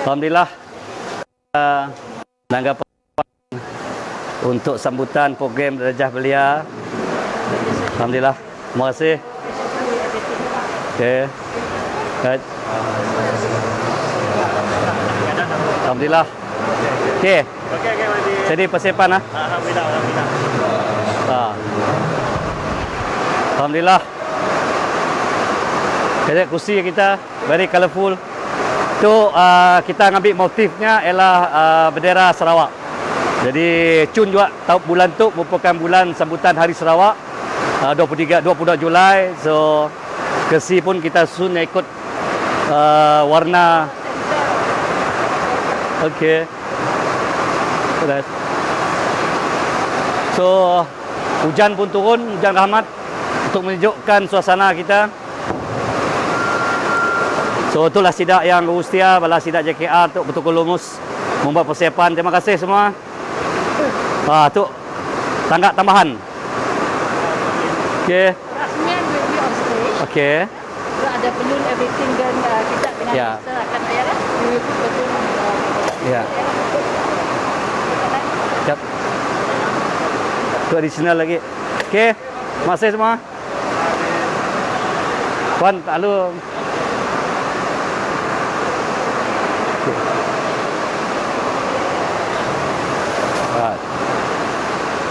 Alhamdulillah, menanggapi untuk sambutan program Darjah Belia. Alhamdulillah, terima kasih. Okey. Baik. Alhamdulillah. Okey. Jadi persiapan ah. Alhamdulillah. Alhamdulillah. Jadi kursi kita very colourful. Tu kita ambil motifnya ialah bendera Sarawak. Jadi Cun juga tahun bulan tu merupakan bulan sambutan Hari Sarawak 22 Julai. So kursi pun kita susun ikut warna. Okey. So hujan pun turun, hujan rahmat untuk menyejukkan suasana kita. So itulah sidak yang Rustia, bala sidak JKR untuk betul lumus membuat persiapan. Terima kasih semua. Tu tanggap tambahan. Okey. Rasmian will be on stage. Okey. So, ada balloon everything dan kita dengan Mr. akan ayah lah. We will put balloon. Ya. Siap. Tu additional lagi. Okey. Terima kasih semua. Puan, tak lalu.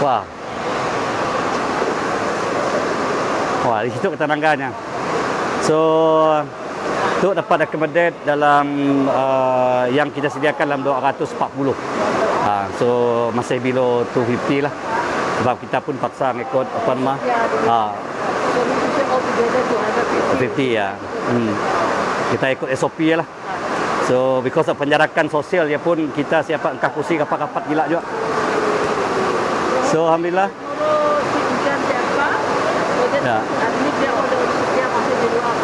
Wah. Wah, di situ ketenangannya. So, tu dapat accommodate dalam yang kita sediakan dalam 240. So, masih below 250 lah. Sebab kita pun paksa mengikut apa nama? So, we should all together to have 50 ya. Kita ikut SOP lah. So, because of penjarakan sosial ya pun kita siapa engkau kursi kapat-kapat gila juga. So, Alhamdulillah. Ya.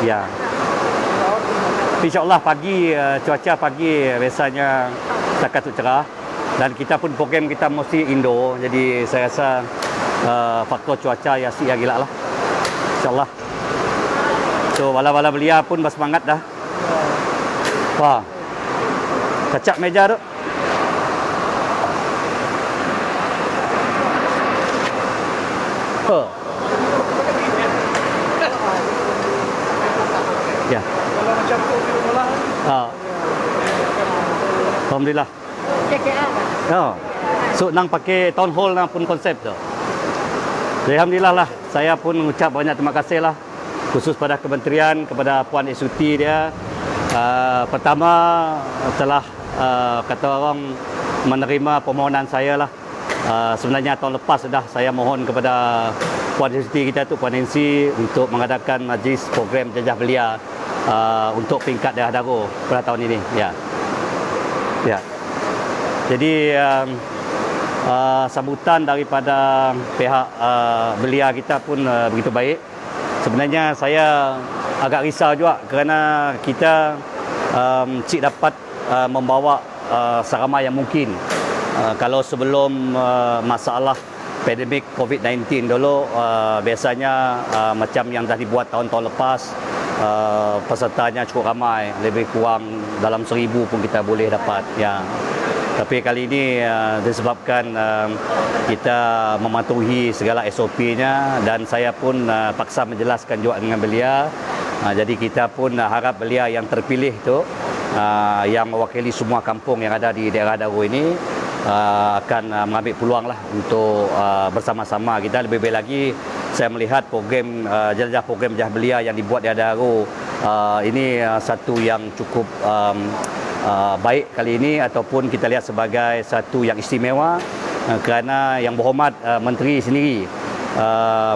Ya. InsyaAllah pagi, cuaca pagi biasanya setakat tu cerah. Dan kita pun program kita mesti indoor. Jadi saya rasa faktor cuaca ya si gila lah. InsyaAllah. So, bala-bala belia pun bersemangat dah. Wah. Kacak meja tu. Ya. Kalau macam tu di rumah Alhamdulillah. Oh. So nang pakai town hall nang pun konsep tu. Jadi alhamdulillah lah. Saya pun mengucap banyak terima kasih lah khusus pada kementerian, kepada Puan Isuti dia. Pertama telah kata orang menerima permohonan saya lah. Sebenarnya tahun lepas sudah saya mohon kepada Puan Isuti kita tu, Puan Nancy, untuk mengadakan majlis program Darjah Belia untuk peringkat daerah Daro pada tahun ini. Ya. Ya. Jadi sambutan daripada pihak belia kita pun begitu baik. Sebenarnya saya agak risau juga kerana kita cik dapat membawa seramai yang mungkin. Kalau sebelum masalah pandemik COVID-19 dulu, biasanya macam yang dah dibuat tahun-tahun lepas, pesertanya cukup ramai, lebih kurang dalam 1,000 pun kita boleh dapat. Ya. Tapi kali ini disebabkan kita mematuhi segala SOP-nya dan saya pun paksa menjelaskan juga dengan belia. Jadi kita pun harap belia yang terpilih tu, yang mewakili semua kampung yang ada di daerah Daro ini, akan mengambil peluang lah untuk bersama-sama kita. Lebih-lebih lagi saya melihat program program Darjah Belia yang dibuat di Daro ini satu yang cukup baik kali ini, ataupun kita lihat sebagai satu yang istimewa kerana yang berhormat Menteri sendiri,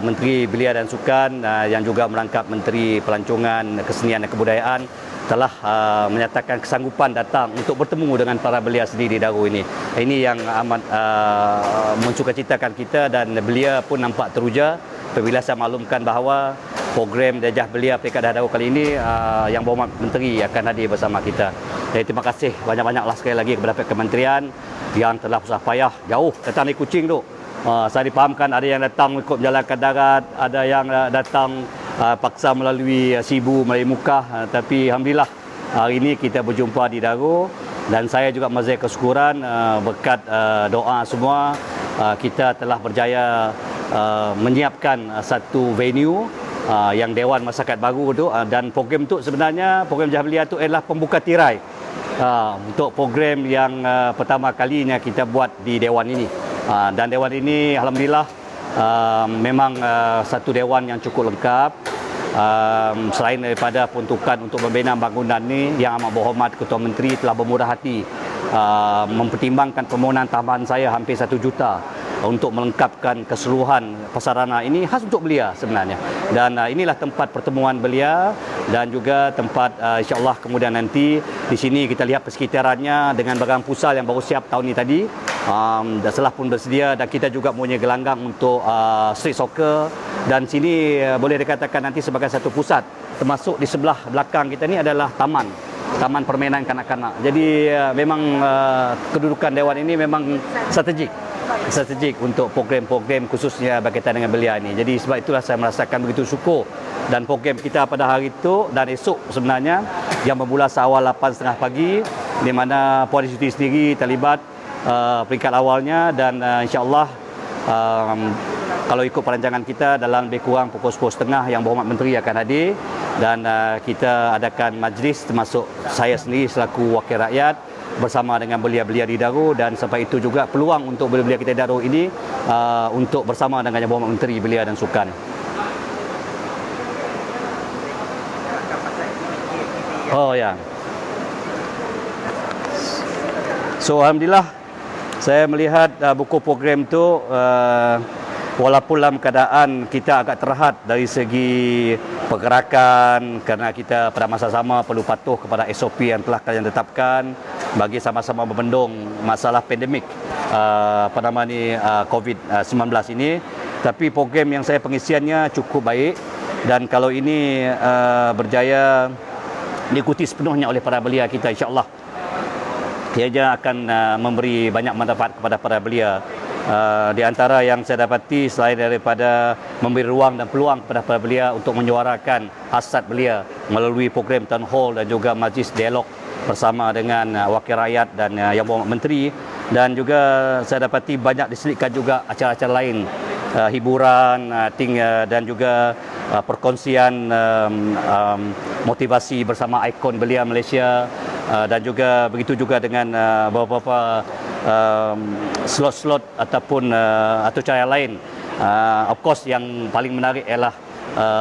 Menteri Belia dan Sukan, yang juga melangkap Menteri Pelancongan, Kesenian dan Kebudayaan, telah menyatakan kesanggupan datang untuk bertemu dengan para belia sendiri di Daro ini. Ini yang amat mencukacitakan kita, dan belia pun nampak teruja apabila saya maklumkan bahawa program Darjah Belia Peringkat Daro kali ini yang berhormat Menteri akan hadir bersama kita. Jadi terima kasih banyak-banyaklah sekali lagi kepada pihak kementerian yang telah susah payah jauh datang dari Kuching tu. Saya dipahamkan ada yang datang ikut menjalankan darat, ada yang datang paksa melalui Sibu, melalui Mukah, tapi alhamdulillah hari ini kita berjumpa di Daro dan saya juga mazhar kesyukuran berkat doa semua kita telah berjaya menyiapkan satu venue yang Dewan Masyarakat Baru tu, dan program tu sebenarnya program Jahat Belia tu adalah pembuka tirai untuk program yang pertama kalinya kita buat di Dewan ini. Dan Dewan ini alhamdulillah memang satu Dewan yang cukup lengkap. Selain daripada peruntukan untuk membina bangunan ini, yang amat berhormat Ketua Menteri telah bermurah hati mempertimbangkan permohonan tambahan saya hampir 1 juta untuk melengkapkan keseluruhan prasarana ini khas untuk belia sebenarnya. Dan inilah tempat pertemuan belia dan juga tempat insya-Allah kemudian nanti di sini kita lihat persekitarannya dengan barang pusal yang baru siap tahun ini tadi. Telah pun bersedia, dan kita juga punya gelanggang untuk street soccer, dan sini boleh dikatakan nanti sebagai satu pusat, termasuk di sebelah belakang kita ni adalah taman permainan kanak-kanak. Jadi memang kedudukan Dewan ini memang strategik untuk program-program khususnya berkaitan dengan belia ini. Jadi sebab itulah saya merasakan begitu syukur, dan program kita pada hari itu dan esok sebenarnya yang bermula seawal 8.30 pagi, di mana Puan Siti sendiri terlibat peringkat awalnya, dan insya-Allah kalau ikut perancangan kita dalam lebih kurang pukul 10.30 yang berhormat Menteri akan hadir, dan kita adakan majlis termasuk saya sendiri selaku wakil rakyat bersama dengan belia-belia di Daru, dan sampai itu juga peluang untuk belia-belia kita di Daru ini untuk bersama dengan Yang Berhormat Menteri Belia dan Sukan. Oh ya. So alhamdulillah saya melihat buku program tu walaupun dalam keadaan kita agak terhad dari segi pergerakan, kerana kita pada masa sama perlu patuh kepada SOP yang telah kalian tetapkan bagi sama-sama membendung masalah pandemik COVID-19 ini. Tapi program yang saya pengisiannya cukup baik, dan kalau ini berjaya diikuti sepenuhnya oleh para belia kita, insya-Allah ia akan memberi banyak manfaat kepada para belia. Di antara yang saya dapati, selain daripada memberi ruang dan peluang kepada para belia untuk menyuarakan hasrat belia melalui program town hall dan juga majlis dialog bersama dengan wakil rakyat dan Yang Berhormat Menteri, dan juga saya dapati banyak diselipkan juga acara-acara lain, hiburan, dan juga perkongsian motivasi bersama ikon belia Malaysia, dan juga begitu juga dengan beberapa slot-slot ataupun atau cara lain. Of course yang paling menarik ialah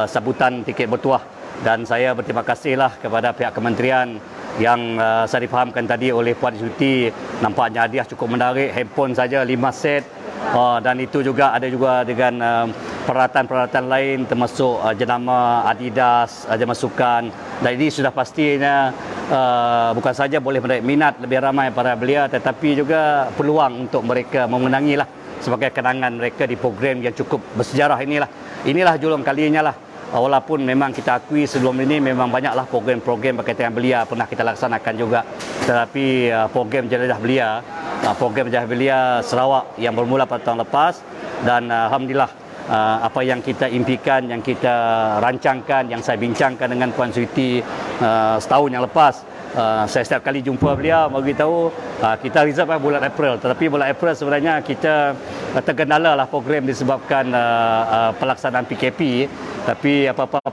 sambutan tiket bertuah, dan saya berterima kasihlah kepada pihak kementerian yang saya difahamkan tadi oleh Puan Siti, nampaknya hadiah cukup menarik, handphone saja 5 set. Dan itu juga ada juga dengan peralatan-peralatan lain termasuk jenama Adidas, jemaah sukan, dan ini sudah pastinya bukan saja boleh menarik minat lebih ramai para belia, tetapi juga peluang untuk mereka memenangilah sebagai kenangan mereka di program yang cukup bersejarah inilah julung kalinya lah. Walaupun memang kita akui sebelum ini memang banyaklah program-program berkaitan dengan belia pernah kita laksanakan juga, tetapi program Jelajah Belia, program Jelajah Belia Sarawak yang bermula pada tahun lepas, dan alhamdulillah apa yang kita impikan, yang kita rancangkan, yang saya bincangkan dengan Puan Siti setahun yang lepas, saya setiap kali jumpa beliau beritahu kita reserve bulan April, tetapi bulan April sebenarnya kita tergendala lah program disebabkan pelaksanaan PKP. Tapi apa-apa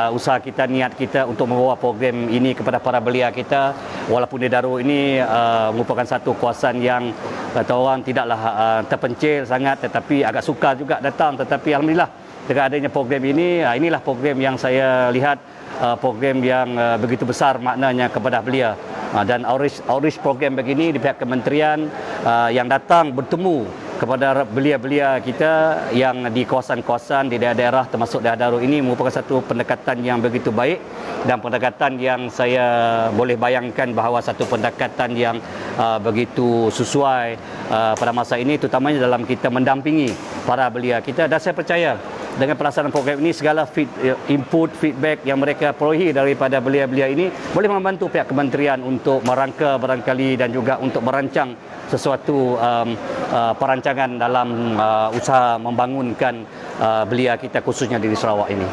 usaha kita, niat kita untuk membawa program ini kepada para belia kita, walaupun di Daru ini merupakan satu kawasan yang kata orang tidaklah terpencil sangat, tetapi agak sukar juga datang. Tetapi alhamdulillah dengan adanya program ini, inilah program yang saya lihat program yang begitu besar maknanya kepada belia, dan outreach program begini di pihak kementerian yang datang bertemu kepada belia-belia kita yang di kawasan-kawasan di daerah-daerah termasuk daerah Daru ini merupakan satu pendekatan yang begitu baik, dan pendekatan yang saya boleh bayangkan bahawa satu pendekatan yang begitu sesuai pada masa ini, terutamanya dalam kita mendampingi para belia kita. Dan saya percaya dengan pelaksanaan program ini, segala input, feedback yang mereka perolehi daripada belia-belia ini boleh membantu pihak kementerian untuk merangka barangkali dan juga untuk merancang sesuatu perancangan dalam usaha membangunkan belia kita khususnya di Sarawak ini.